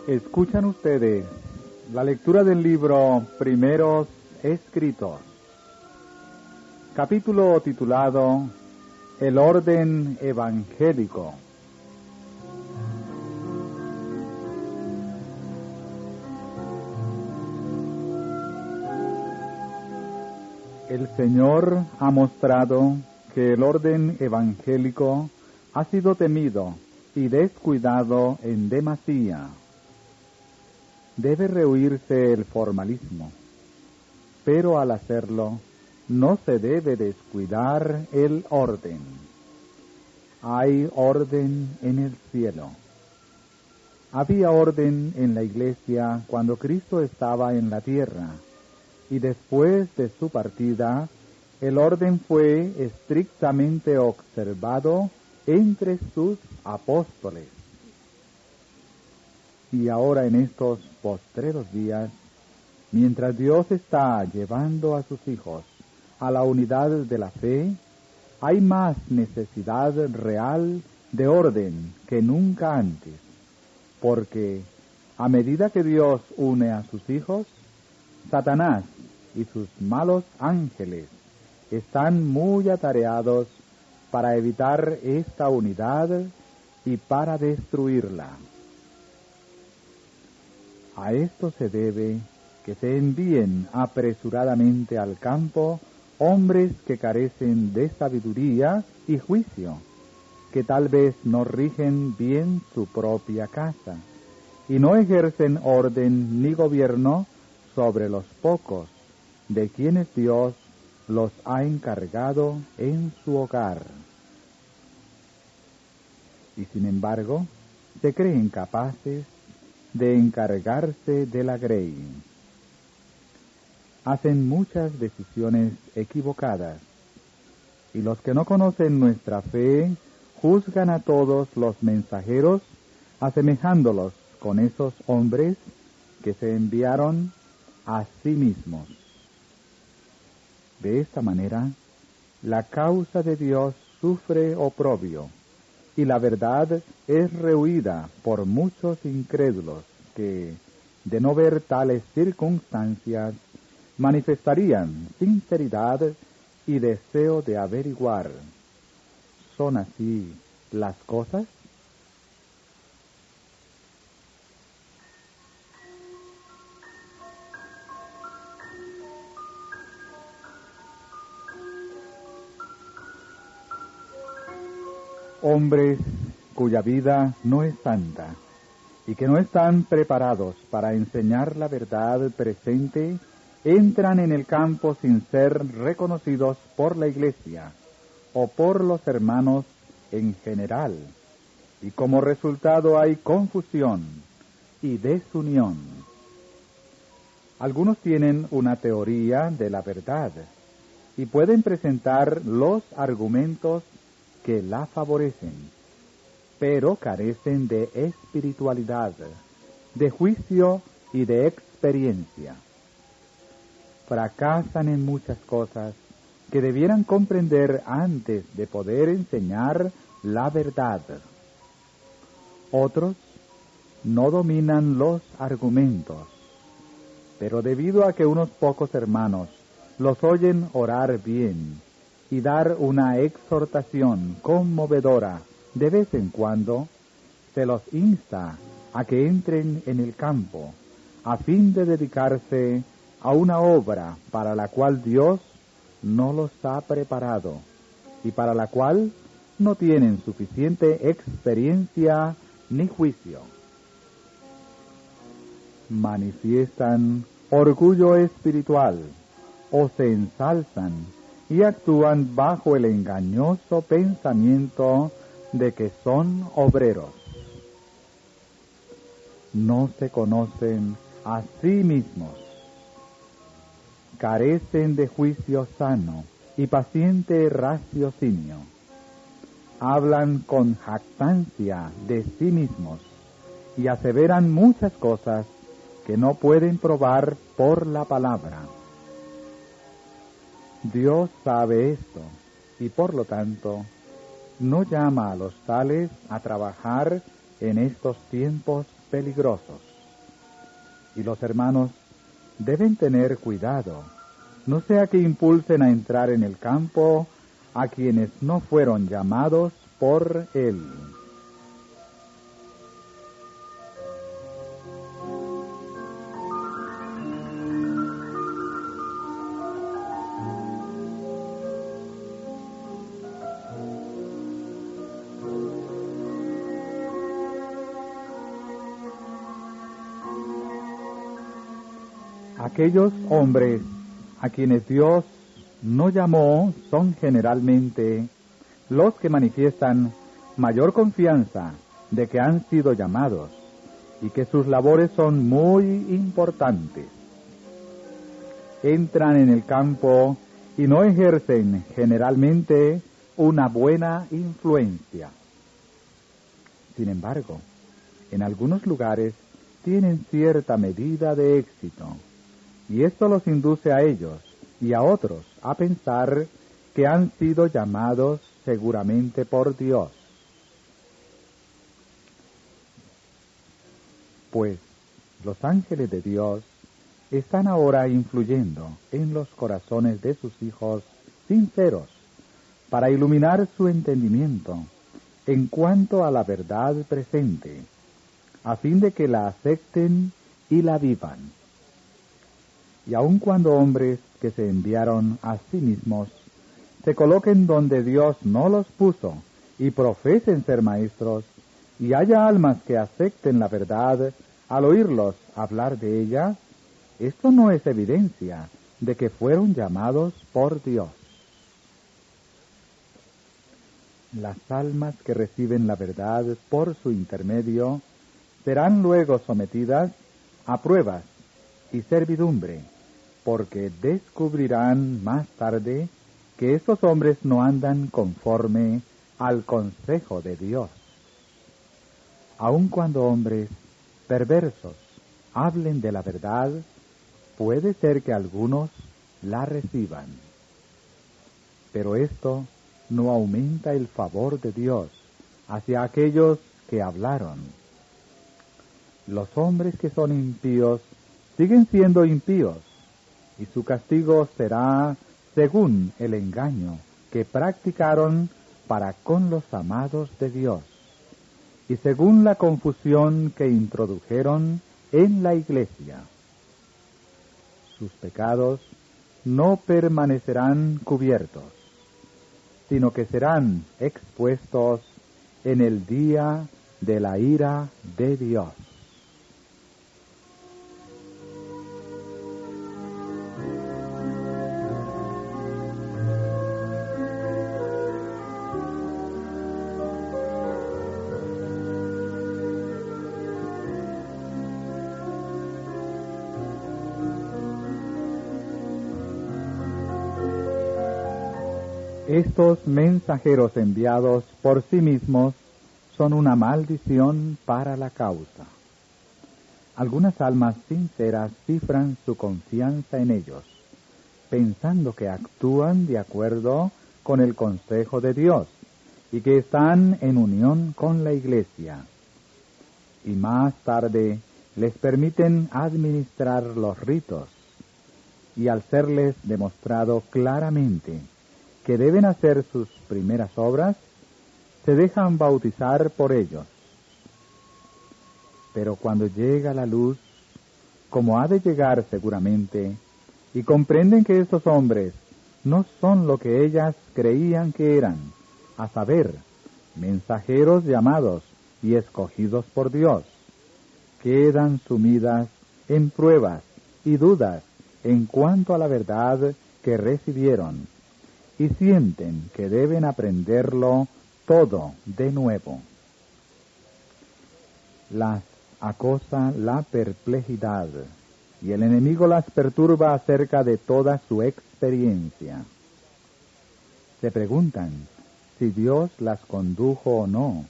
Escuchan ustedes la lectura del libro Primeros Escritos, capítulo titulado El orden evangélico. El Señor ha mostrado que el orden evangélico ha sido temido y descuidado en demasía. Debe rehuirse el formalismo, pero al hacerlo no se debe descuidar el orden. Hay orden en el cielo. Había orden en la iglesia cuando Cristo estaba en la tierra, y después de su partida, el orden fue estrictamente observado entre sus apóstoles. Y ahora en estos postreros días, mientras Dios está llevando a sus hijos a la unidad de la fe, hay más necesidad real de orden que nunca antes, porque a medida que Dios une a sus hijos, Satanás y sus malos ángeles están muy atareados para evitar esta unidad y para destruirla. A esto se debe que se envíen apresuradamente al campo hombres que carecen de sabiduría y juicio, que tal vez no rigen bien su propia casa, y no ejercen orden ni gobierno sobre los pocos, de quienes Dios los ha encargado en su hogar. Y sin embargo, se creen capaces de encargarse de la grey. Hacen muchas decisiones equivocadas, y los que no conocen nuestra fe juzgan a todos los mensajeros, asemejándolos con esos hombres que se enviaron a sí mismos. De esta manera, la causa de Dios sufre oprobio, y la verdad es rehuida por muchos incrédulos que, de no ver tales circunstancias, manifestarían sinceridad y deseo de averiguar. ¿Son así las cosas? Hombres cuya vida no es santa y que no están preparados para enseñar la verdad presente, entran en el campo sin ser reconocidos por la iglesia o por los hermanos en general, y como resultado hay confusión y desunión. Algunos tienen una teoría de la verdad y pueden presentar los argumentos que la favorecen, pero carecen de espiritualidad, de juicio y de experiencia. Fracasan en muchas cosas que debieran comprender antes de poder enseñar la verdad. Otros no dominan los argumentos, pero debido a que unos pocos hermanos los oyen orar bien y dar una exhortación conmovedora de vez en cuando, se los insta a que entren en el campo, a fin de dedicarse a una obra para la cual Dios no los ha preparado y para la cual no tienen suficiente experiencia ni juicio. Manifiestan orgullo espiritual o se ensalzan y actúan bajo el engañoso pensamiento de que son obreros. No se conocen a sí mismos. Carecen de juicio sano y paciente raciocinio. Hablan con jactancia de sí mismos y aseveran muchas cosas que no pueden probar por la palabra. Dios sabe esto y por lo tanto no llama a los tales a trabajar en estos tiempos peligrosos. y los hermanos deben tener cuidado, no sea que impulsen a entrar en el campo a quienes no fueron llamados por él. Aquellos hombres a quienes Dios no llamó son generalmente los que manifiestan mayor confianza de que han sido llamados y que sus labores son muy importantes. Entran en el campo y no ejercen generalmente una buena influencia. Sin embargo, en algunos lugares tienen cierta medida de éxito, y esto los induce a ellos y a otros a pensar que han sido llamados seguramente por Dios. Pues los ángeles de Dios están ahora influyendo en los corazones de sus hijos sinceros para iluminar su entendimiento en cuanto a la verdad presente, a fin de que la acepten y la vivan. Y aun cuando hombres que se enviaron a sí mismos se coloquen donde Dios no los puso y profesen ser maestros, y haya almas que acepten la verdad al oírlos hablar de ella, esto no es evidencia de que fueron llamados por Dios. Las almas que reciben la verdad por su intermedio serán luego sometidas a pruebas y servidumbre, porque descubrirán más tarde que estos hombres no andan conforme al consejo de Dios. Aun cuando hombres perversos hablen de la verdad, puede ser que algunos la reciban. Pero esto no aumenta el favor de Dios hacia aquellos que hablaron. Los hombres que son impíos siguen siendo impíos, y su castigo será según el engaño que practicaron para con los amados de Dios, y según la confusión que introdujeron en la iglesia. Sus pecados no permanecerán cubiertos, sino que serán expuestos en el día de la ira de Dios. Estos mensajeros enviados por sí mismos son una maldición para la causa. Algunas almas sinceras cifran su confianza en ellos, pensando que actúan de acuerdo con el consejo de Dios y que están en unión con la Iglesia. Y más tarde les permiten administrar los ritos, y al serles demostrado claramente que deben hacer sus primeras obras, se dejan bautizar por ellos. Pero cuando llega la luz, como ha de llegar seguramente, y comprenden que estos hombres no son lo que ellas creían que eran, a saber, mensajeros llamados y escogidos por Dios, quedan sumidas en pruebas y dudas en cuanto a la verdad que recibieron, y sienten que deben aprenderlo todo de nuevo. Las acosa la perplejidad, y el enemigo las perturba acerca de toda su experiencia. Se preguntan si Dios las condujo o no,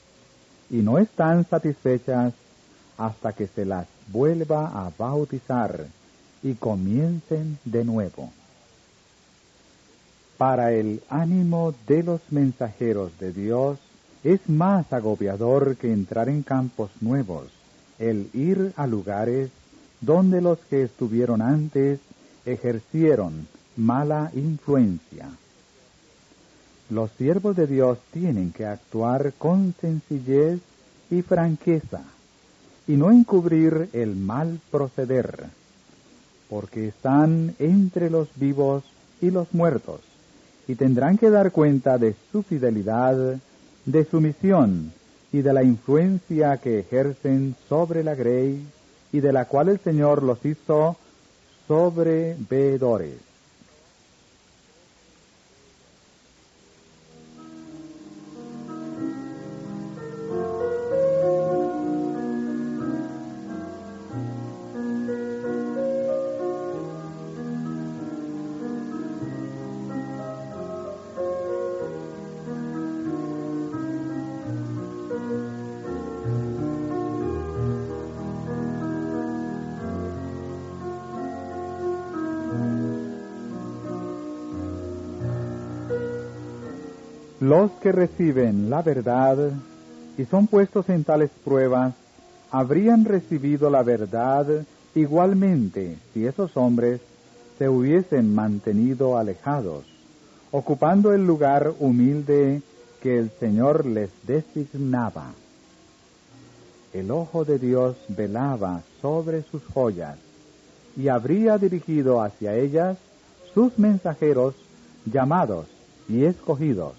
y no están satisfechas hasta que se las vuelva a bautizar y comiencen de nuevo. Para el ánimo de los mensajeros de Dios es más agobiador que entrar en campos nuevos el ir a lugares donde los que estuvieron antes ejercieron mala influencia. Los siervos de Dios tienen que actuar con sencillez y franqueza, y no encubrir el mal proceder, porque están entre los vivos y los muertos, y tendrán que dar cuenta de su fidelidad, de su misión y de la influencia que ejercen sobre la grey, y de la cual el Señor los hizo sobreveedores. Los que reciben la verdad y son puestos en tales pruebas, habrían recibido la verdad igualmente si esos hombres se hubiesen mantenido alejados, ocupando el lugar humilde que el Señor les designaba. El ojo de Dios velaba sobre sus joyas y habría dirigido hacia ellas sus mensajeros llamados y escogidos,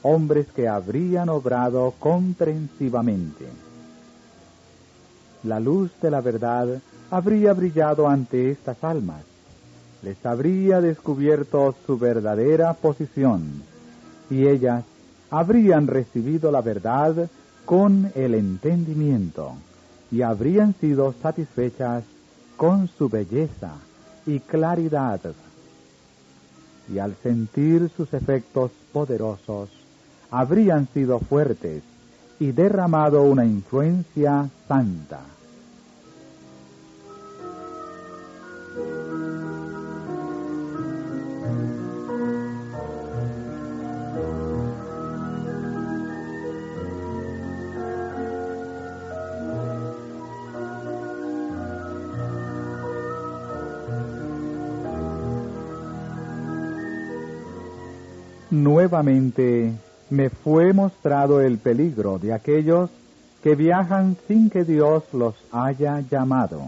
hombres que habrían obrado comprensivamente. La luz de la verdad habría brillado ante estas almas, les habría descubierto su verdadera posición, y ellas habrían recibido la verdad con el entendimiento, y habrían sido satisfechas con su belleza y claridad. Y al sentir sus efectos poderosos, habrían sido fuertes y derramado una influencia santa. Nuevamente me fue mostrado el peligro de aquellos que viajan sin que Dios los haya llamado.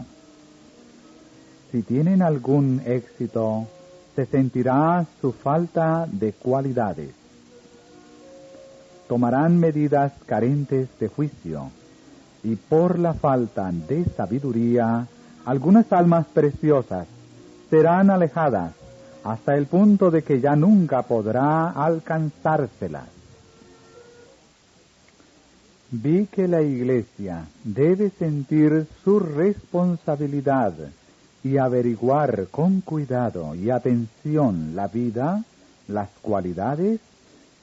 Si tienen algún éxito, se sentirá su falta de cualidades. Tomarán medidas carentes de juicio, y por la falta de sabiduría, algunas almas preciosas serán alejadas hasta el punto de que ya nunca podrá alcanzárselas. Vi que la Iglesia debe sentir su responsabilidad y averiguar con cuidado y atención la vida, las cualidades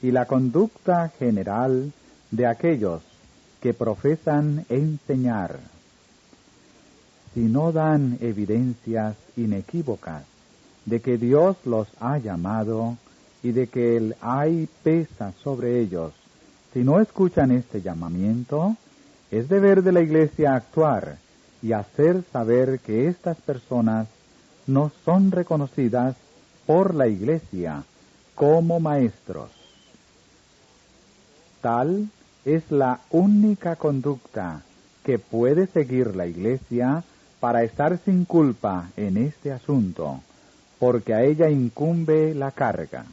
y la conducta general de aquellos que profesan enseñar. Si no dan evidencias inequívocas de que Dios los ha llamado y de que el ay pesa sobre ellos, si no escuchan este llamamiento, es deber de la Iglesia actuar y hacer saber que estas personas no son reconocidas por la Iglesia como maestros. Tal es la única conducta que puede seguir la Iglesia para estar sin culpa en este asunto, porque a ella incumbe la carga.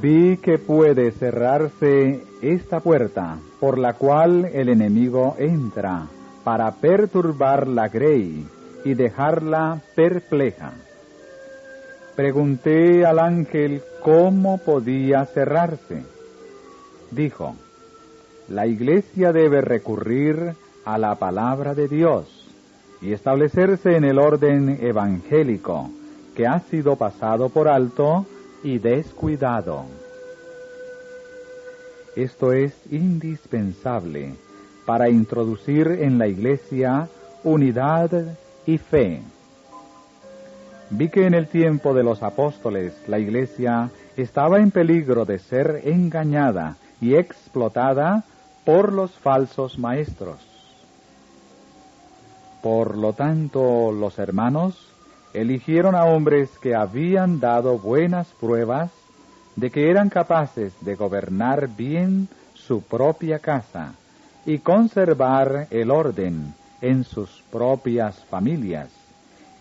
Vi que puede cerrarse esta puerta por la cual el enemigo entra para perturbar la grey y dejarla perpleja. Pregunté al ángel cómo podía cerrarse. Dijo: la Iglesia debe recurrir a la palabra de Dios y establecerse en el orden evangélico que ha sido pasado por alto y descuidado. Esto es indispensable para introducir en la Iglesia unidad y fe. Vi que en el tiempo de los apóstoles la Iglesia estaba en peligro de ser engañada y explotada por los falsos maestros. Por lo tanto, los hermanos eligieron a hombres que habían dado buenas pruebas de que eran capaces de gobernar bien su propia casa y conservar el orden en sus propias familias,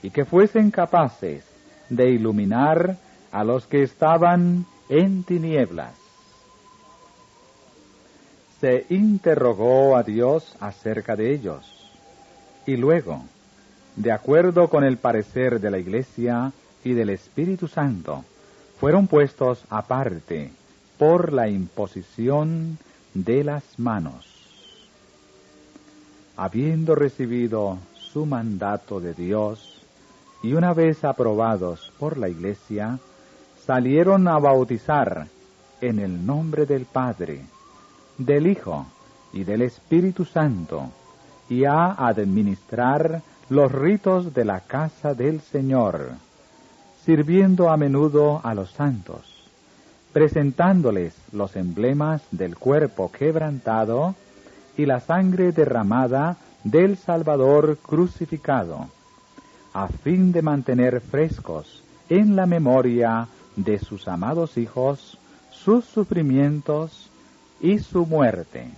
y que fuesen capaces de iluminar a los que estaban en tinieblas. Se interrogó a Dios acerca de ellos, y luego, de acuerdo con el parecer de la Iglesia y del Espíritu Santo, fueron puestos aparte por la imposición de las manos. Habiendo recibido su mandato de Dios, y una vez aprobados por la Iglesia, salieron a bautizar en el nombre del Padre, del Hijo y del Espíritu Santo, y a administrar los ritos de la casa del Señor, sirviendo a menudo a los santos, presentándoles los emblemas del cuerpo quebrantado y la sangre derramada del Salvador crucificado, a fin de mantener frescos en la memoria de sus amados hijos sus sufrimientos y su muerte.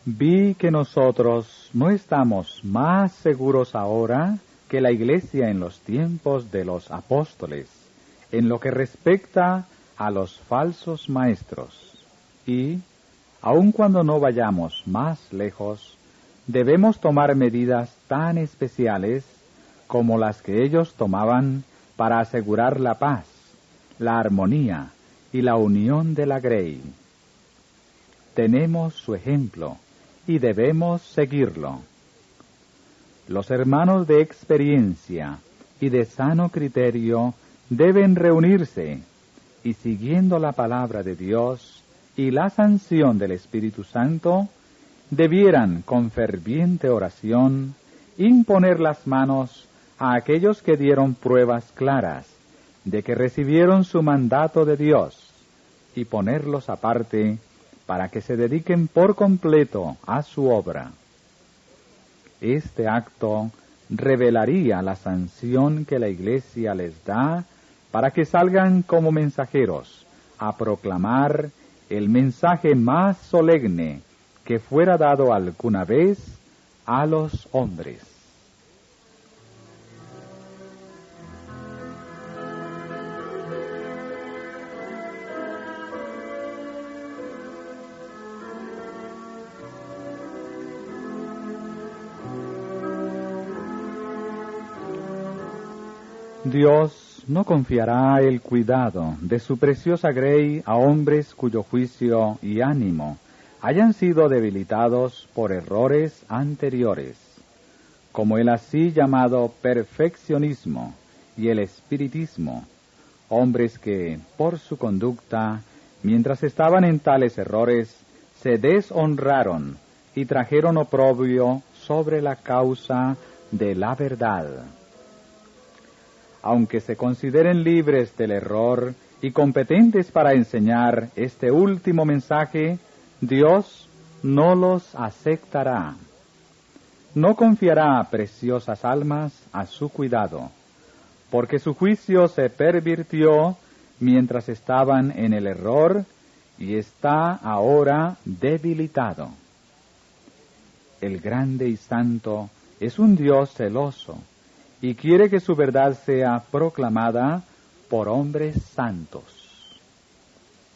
Vi que nosotros no estamos más seguros ahora que la Iglesia en los tiempos de los apóstoles, en lo que respecta a los falsos maestros, y, aun cuando no vayamos más lejos, debemos tomar medidas tan especiales como las que ellos tomaban para asegurar la paz, la armonía y la unión de la grey. Tenemos su ejemplo y debemos seguirlo. Los hermanos de experiencia y de sano criterio deben reunirse y, siguiendo la palabra de Dios y la sanción del Espíritu Santo, debieran con ferviente oración imponer las manos a aquellos que dieron pruebas claras de que recibieron su mandato de Dios y ponerlos aparte para que se dediquen por completo a su obra. Este acto revelaría la sanción que la Iglesia les da para que salgan como mensajeros a proclamar el mensaje más solemne que fuera dado alguna vez a los hombres. Dios no confiará el cuidado de su preciosa grey a hombres cuyo juicio y ánimo hayan sido debilitados por errores anteriores, como el así llamado perfeccionismo y el espiritismo, hombres que, por su conducta, mientras estaban en tales errores, se deshonraron y trajeron oprobio sobre la causa de la verdad. Aunque se consideren libres del error y competentes para enseñar este último mensaje, Dios no los aceptará. No confiará preciosas almas a su cuidado, porque su juicio se pervirtió mientras estaban en el error y está ahora debilitado. El grande y santo es un Dios celoso y quiere que su verdad sea proclamada por hombres santos.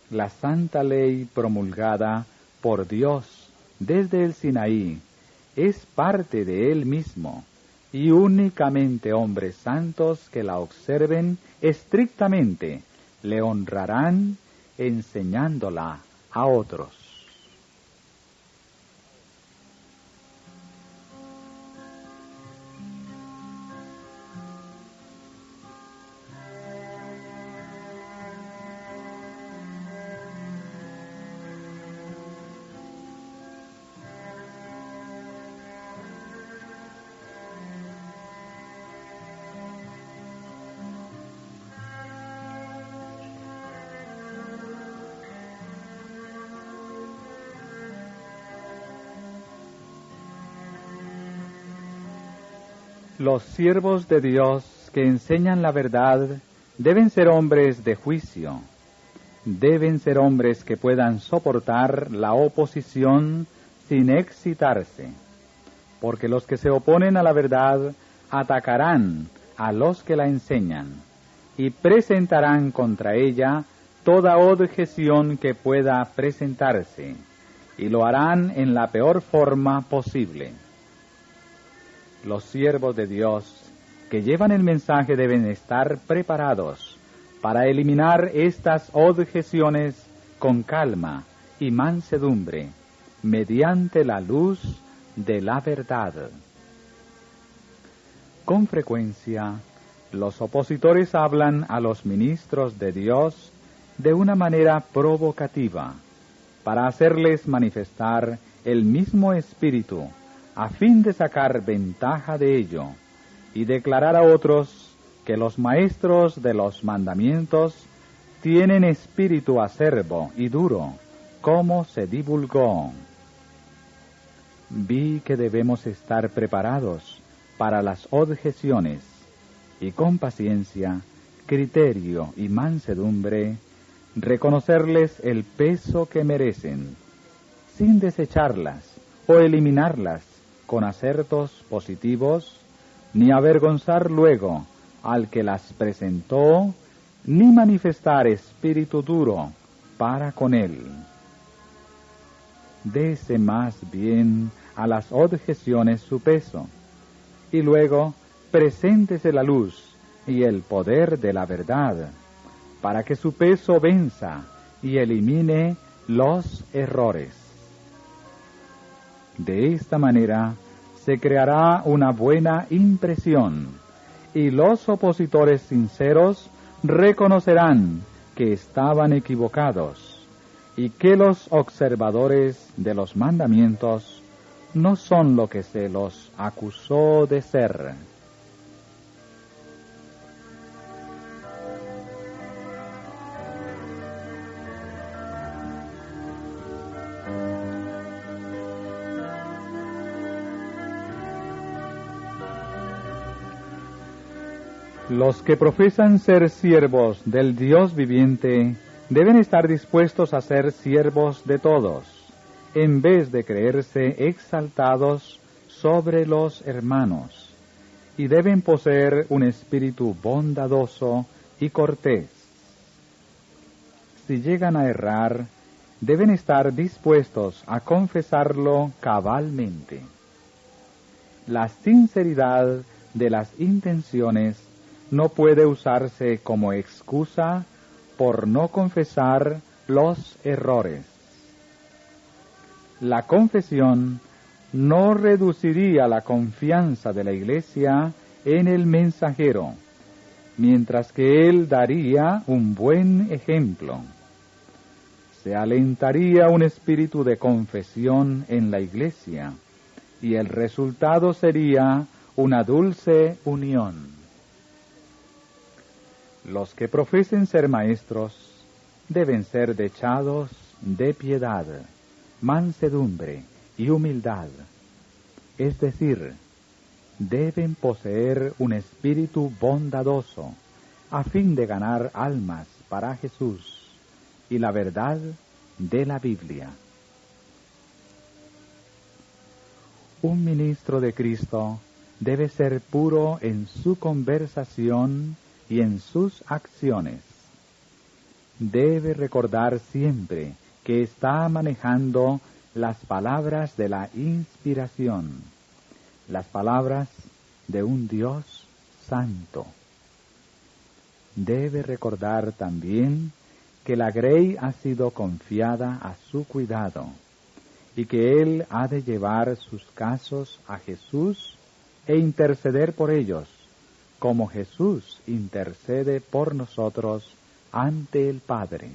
La santa ley promulgada por Dios desde el Sinaí es parte de Él mismo, y únicamente hombres santos que la observen estrictamente le honrarán enseñándola a otros. Los siervos de Dios que enseñan la verdad deben ser hombres de juicio, deben ser hombres que puedan soportar la oposición sin excitarse, porque los que se oponen a la verdad atacarán a los que la enseñan y presentarán contra ella toda objeción que pueda presentarse, y lo harán en la peor forma posible. Los siervos de Dios que llevan el mensaje deben estar preparados para eliminar estas objeciones con calma y mansedumbre, mediante la luz de la verdad. Con frecuencia, los opositores hablan a los ministros de Dios de una manera provocativa, para hacerles manifestar el mismo espíritu, a fin de sacar ventaja de ello, y declarar a otros que los maestros de los mandamientos tienen espíritu acerbo y duro, como se divulgó. Vi que debemos estar preparados para las objeciones, y con paciencia, criterio y mansedumbre, reconocerles el peso que merecen, sin desecharlas o eliminarlas con acertos positivos, ni avergonzar luego al que las presentó, ni manifestar espíritu duro para con él. Dese más bien a las objeciones su peso, y luego preséntese la luz y el poder de la verdad, para que su peso venza y elimine los errores. De esta manera se creará una buena impresión, y los opositores sinceros reconocerán que estaban equivocados, y que los observadores de los mandamientos no son lo que se los acusó de ser. Los que profesan ser siervos del Dios viviente deben estar dispuestos a ser siervos de todos, en vez de creerse exaltados sobre los hermanos, y deben poseer un espíritu bondadoso y cortés. Si llegan a errar, deben estar dispuestos a confesarlo cabalmente. La sinceridad de las intenciones no puede usarse como excusa por no confesar los errores. La confesión no reduciría la confianza de la Iglesia en el mensajero, mientras que él daría un buen ejemplo. Se alentaría un espíritu de confesión en la Iglesia, y el resultado sería una dulce unión. Los que profesen ser maestros deben ser dechados de piedad, mansedumbre y humildad, es decir, deben poseer un espíritu bondadoso a fin de ganar almas para Jesús y la verdad de la Biblia. Un ministro de Cristo debe ser puro en su conversación y en sus acciones. Debe recordar siempre que está manejando las palabras de la inspiración, las palabras de un Dios santo. Debe recordar también que la grey ha sido confiada a su cuidado y que él ha de llevar sus casos a Jesús e interceder por ellos, como Jesús intercede por nosotros ante el Padre.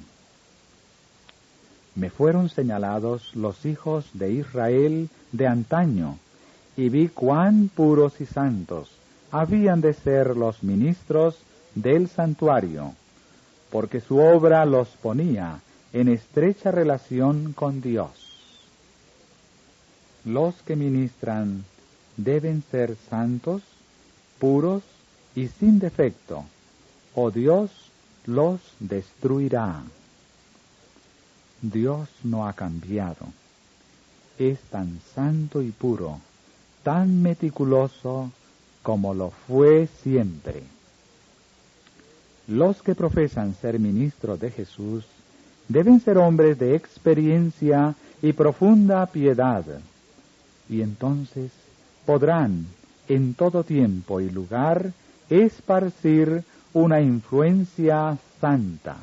Me fueron señalados los hijos de Israel de antaño, y vi cuán puros y santos habían de ser los ministros del santuario, porque su obra los ponía en estrecha relación con Dios. Los que ministran deben ser santos, puros y sin defecto, o Dios los destruirá. Dios no ha cambiado. Es tan santo y puro, tan meticuloso como lo fue siempre. Los que profesan ser ministros de Jesús deben ser hombres de experiencia y profunda piedad, y entonces podrán en todo tiempo y lugar esparcir una influencia santa.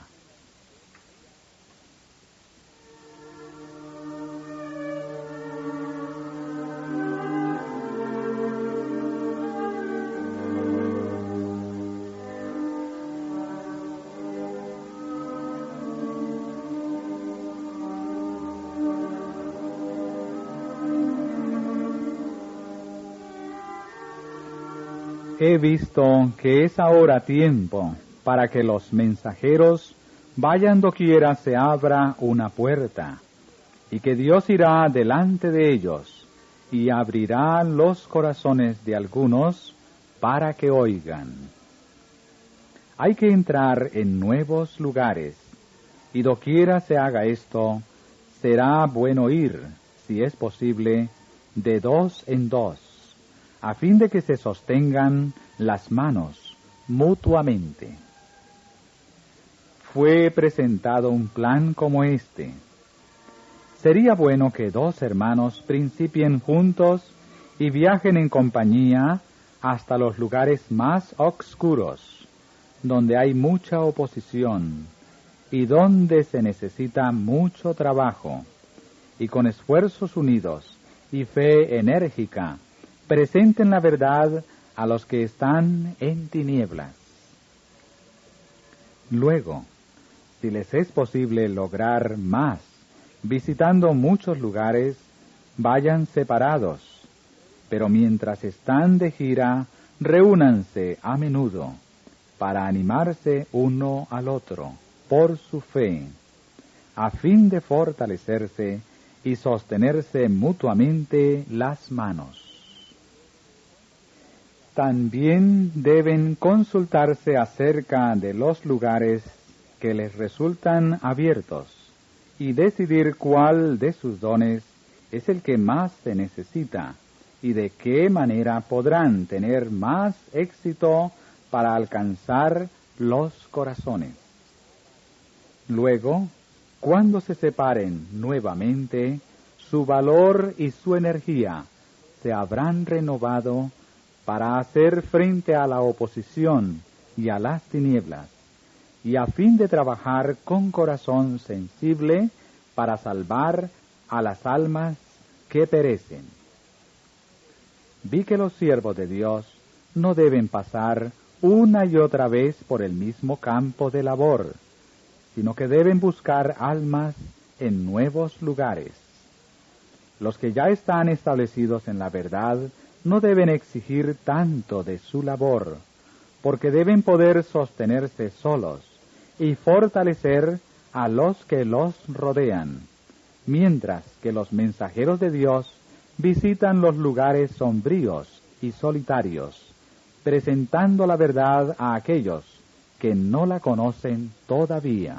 He visto que es ahora tiempo para que los mensajeros vayan doquiera se abra una puerta, y que Dios irá delante de ellos y abrirá los corazones de algunos para que oigan. Hay que entrar en nuevos lugares, y doquiera se haga esto, será bueno ir, si es posible, de 2 en 2, a fin de que se sostengan las manos mutuamente. Fue presentado un plan como este. Sería bueno que 2 hermanos principien juntos y viajen en compañía hasta los lugares más oscuros, donde hay mucha oposición y donde se necesita mucho trabajo, y con esfuerzos unidos y fe enérgica, presenten la verdad a los que están en tinieblas. Luego, si les es posible lograr más, visitando muchos lugares, vayan separados, pero mientras están de gira, reúnanse a menudo para animarse uno al otro por su fe, a fin de fortalecerse y sostenerse mutuamente las manos. También deben consultarse acerca de los lugares que les resultan abiertos y decidir cuál de sus dones es el que más se necesita y de qué manera podrán tener más éxito para alcanzar los corazones. Luego, cuando se separen nuevamente, su valor y su energía se habrán renovado para hacer frente a la oposición y a las tinieblas, y a fin de trabajar con corazón sensible para salvar a las almas que perecen. Vi que los siervos de Dios no deben pasar una y otra vez por el mismo campo de labor, sino que deben buscar almas en nuevos lugares. Los que ya están establecidos en la verdad no deben exigir tanto de su labor, porque deben poder sostenerse solos y fortalecer a los que los rodean, mientras que los mensajeros de Dios visitan los lugares sombríos y solitarios, presentando la verdad a aquellos que no la conocen todavía.